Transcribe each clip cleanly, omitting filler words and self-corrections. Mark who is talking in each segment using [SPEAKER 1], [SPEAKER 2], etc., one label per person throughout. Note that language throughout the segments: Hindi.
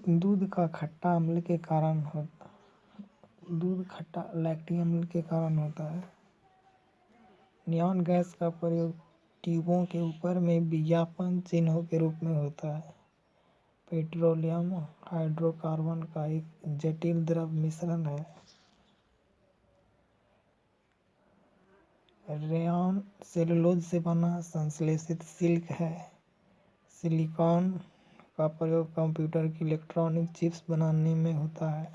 [SPEAKER 1] दूध खट्टा लैक्टिक अम्ल के कारण होता है। नियॉन गैस का प्रयोग ट्यूबों के ऊपर में विज्ञापन चिन्हों के रूप में होता है। पेट्रोलियम हाइड्रोकार्बन का एक जटिल द्रव मिश्रण है। रेयॉन सेलुलोज से बना संश्लेषित सिल्क है। सिलिकॉन का प्रयोग कंप्यूटर की इलेक्ट्रॉनिक चिप्स बनाने में होता है।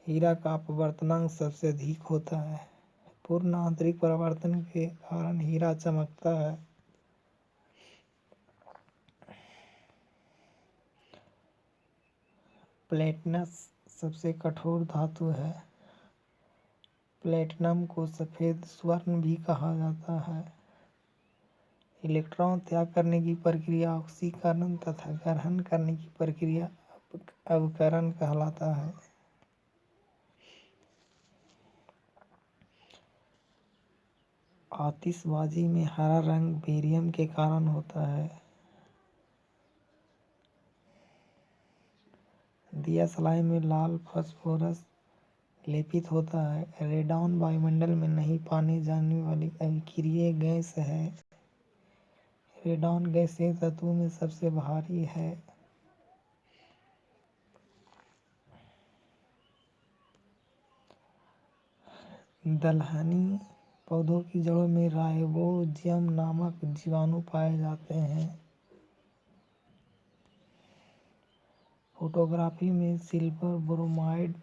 [SPEAKER 1] हीरा का अपवर्तनांक सबसे अधिक होता है। पूर्ण आंतरिक परावर्तन के कारण हीरा चमकता है। प्लेटिनम सबसे कठोर धातु है। प्लेटिनम को सफेद स्वर्ण भी कहा जाता है। इलेक्ट्रॉन त्याग करने की प्रक्रिया ऑक्सीकरण तथा ग्रहण करने की प्रक्रिया अवकरण कहलाता है। आतिशबाजी में हरा रंग बेरियम के कारण होता है। दिया सलाई में लाल फास्फोरस लेपित होता है। रेडॉन वायुमंडल में नहीं पानी जाने वाली अभिक्रिय गैस है। रेडॉन गैसीय तत्वों में सबसे भारी है। दलहनी पौधों की जड़ों में राइजोबियम नामक जीवाणु पाए जाते हैं। फोटोग्राफी में सिल्वर ब्रोमाइड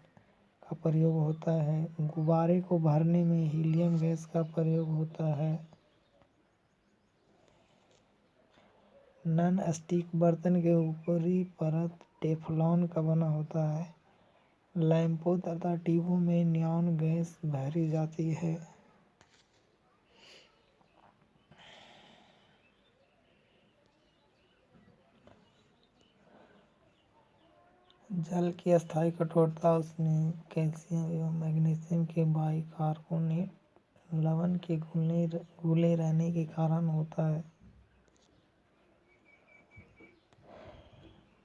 [SPEAKER 1] का प्रयोग होता है। गुब्बारे को भरने में हीलियम गैस का प्रयोग होता है। नॉन स्टिक बर्तन के ऊपरी परत टेफलॉन का बना होता है। लैंपों तथा ट्यूबों में नियॉन गैस भरी जाती है। जल की अस्थायी कठोरता उसमें कैल्शियम एवं मैग्नीशियम के बाइकार्बोनेट लवण के घुले रहने के कारण होता है।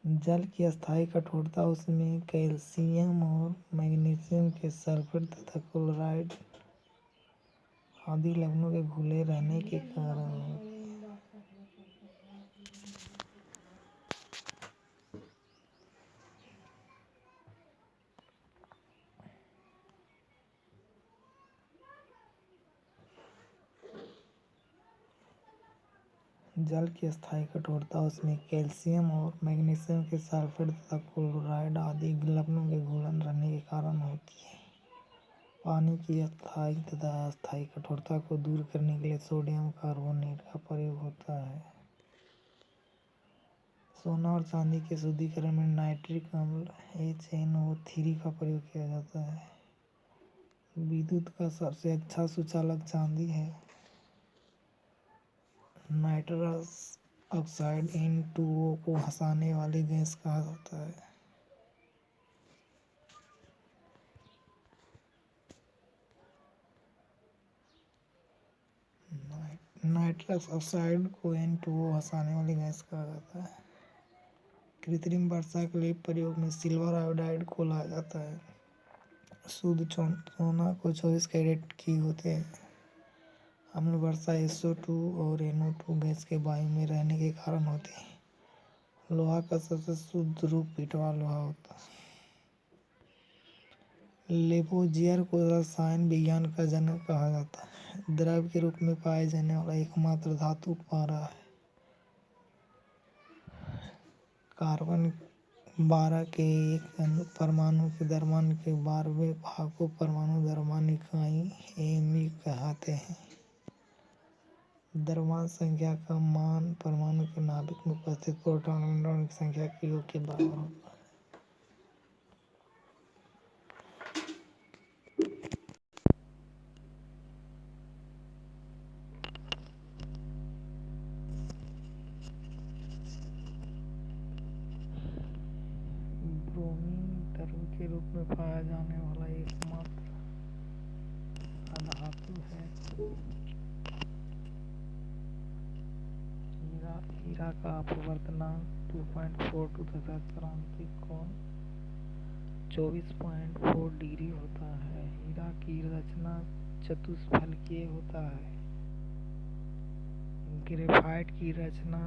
[SPEAKER 1] जल की अस्थायी कठोरता उसमें कैल्शियम और मैग्नीशियम के सल्फेट तथा क्लोराइड आदि लवणों के घुले रहने के कारण होती है। जल की अस्थायी कठोरता उसमें कैल्शियम और मैग्नीशियम के सल्फेट तथा क्लोराइड आदि लवणों के घुलन रहने के कारण होती है। पानी की स्थायी तथा अस्थायी कठोरता को दूर करने के लिए सोडियम कार्बोनेट का प्रयोग होता है। सोना और चांदी के शुद्धिकरण में नाइट्रिक अम्ल HNO3 का प्रयोग किया जाता है। विद्युत का सबसे अच्छा सुचालक चांदी है। नाइट्रस ऑक्साइड N2O को हंसाने वाली गैस कहा जाता है। नाइट्रस ऑक्साइड को N2O हंसाने वाली गैस कहा जाता है। कृत्रिम वर्षा के लिए प्रयोग में सिल्वर आयोडाइड को लाया जाता है। शुद्ध सोना को 24 कैरेट की होते हैं। अम्ल वर्षा SO2 और NO2 गैस के वायु में रहने के कारण होती है। लोहा का सबसे शुद्ध रूप पिटवा लोहा होता है। लेबोजियर को रसायन विज्ञान का जनक कहा जाता है। द्रव के रूप में पाए जाने वाला एकमात्र धातु पारा है। कार्बन 12 के एक परमाणु के द्रव्यमान के 12वें भाग को परमाणु द्रव्यमान इकाई AMU कहते हैं। द्रव्यमान संख्या का मान परमाणु के नाभिक में उपस्थित प्रोटॉन और न्यूट्रॉन की संख्या के योग के बराबर होता है। ब्रोमीन द्रव के रूप में पाया जाने वाला एकमात्र अधातु है। हीरा हीरा का अपवर्तनांक 2.42 तथा क्रांतिक कोण 24.4 डिग्री होता है। हीरा की रचना चतुष्फलकीय होता है। ग्रेफाइट की रचना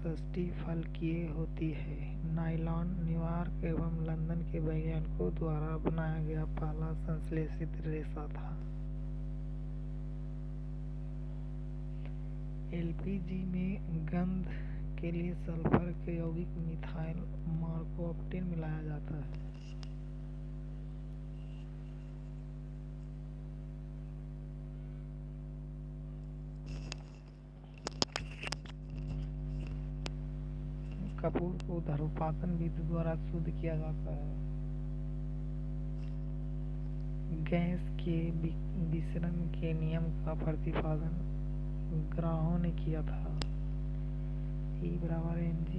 [SPEAKER 1] षष्टिफलकीय होती है। नायलॉन न्यूयॉर्क एवं लंदन के वैज्ञानिकों द्वारा बनाया गया पहला संश्लेषित रेशा था। एलपीजी में गंध के लिए सल्फर के यौगिक मिथाइल मार्कोप्टेन मिलाया जाता है। कपूर को ध्रुवपातन विधि द्वारा शुद्ध किया जाता है। गैस के विसरण के नियम का प्रतिपादन ग्राहो ने किया था। E बराबर mc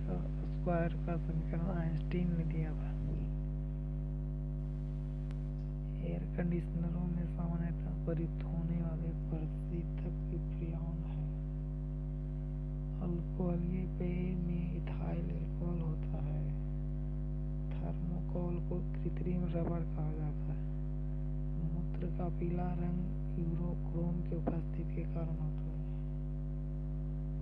[SPEAKER 1] का स्क्वायर का समीकरण आइंस्टीन ने दिया था। एयर कंडीशनरों में सामान्यतः प्रयुक्त होने वाले प्रशीतक फ्रियोन है। अल्कोहलीय पेय में इथाइल अल्कोहल होता है। थर्मोकोल को कृत्रिम रबड़ कहा जाता है। मूत्र का पीला रंग यूरोक्रोम की उपस्थिति के कारण होता है।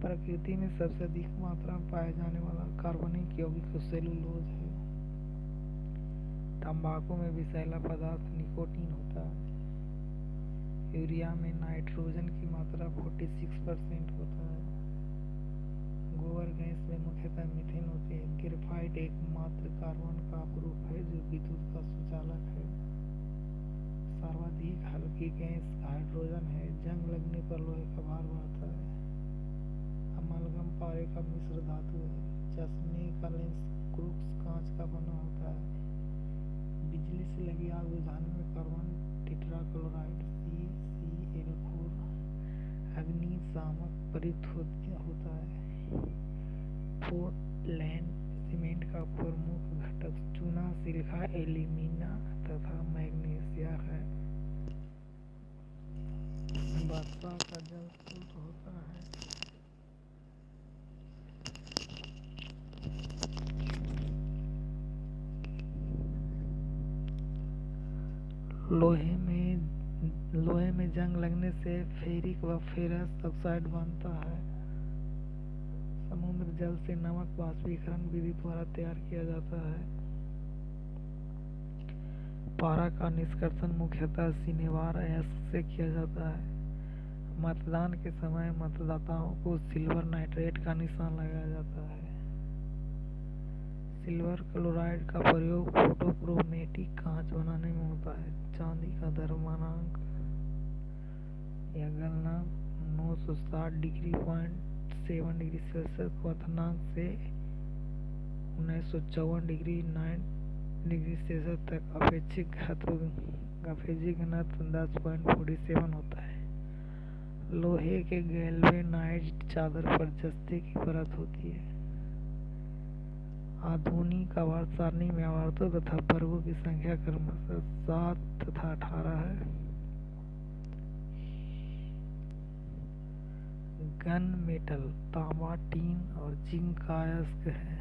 [SPEAKER 1] प्रकृति में सबसे अधिक मात्रा में पाया जाने वाला कार्बनिक यौगिक सेलुलोज है। तंबाकू में विषैला पदार्थ निकोटीन होता है। यूरिया में नाइट्रोजन की मात्रा 46% होता है। गोबर गैस में मुख्यतः मीथेन होती है। ग्रेफाइट एकमात्र कार्बन का अपरूप है जो विद्युत का सुचालक है। सर्वाधिक हल्की गैस हाइड्रोजन है। जंग लगने पर लोहे का भार बढ़ता है। अमलगम पारे का मिश्र धातु है। चश्मे का लेंस क्रूक्स कांच का बना होता है। बिजली से लगी आग बुझाने में कार्बन टेट्राक्लोराइड CCl4 अग्निशामक प्रयुक्त होता है। पोर्टलैंड सीमेंट का प्रमुख घटक चूना, सिलिका, एल्यूमिना तथा मैग्नीशिया है। वर्षा का जल शुद्ध होता है। लोहे में जंग लगने से फेरिक व फेरस ऑक्साइड बनता है। समुद्र जल से नमक वाष्पीकरण विधि द्वारा तैयार किया जाता है। पारा का निष्कर्षण मुख्यतः सिनेबार अयस्क से किया जाता है। मतदान के समय मतदाताओं को सिल्वर नाइट्रेट का निशान लगाया जाता है। सिल्वर क्लोराइड का प्रयोग फोटोक्रोमेटिक कांच बनाने में होता है। चांदी का द्रव्यमानांक या गलनांक 960 डिग्री 0.7 डिग्री सेल्सियस क्वथनांक से 1954 डिग्री 9 डिग्री सेल्सियस तक अपेक्षिक घनत्व 10.47 होता है। लोहे के गैल्वेनाइज्ड चादर पर जस्ते की परत होती है। आधुनिक आवर्त सारणी में आवर्तों तथा वर्गों की संख्या क्रमशः 7 तथा 18 है। गन मेटल तांबा, टीन और जिंक का अयस्क है।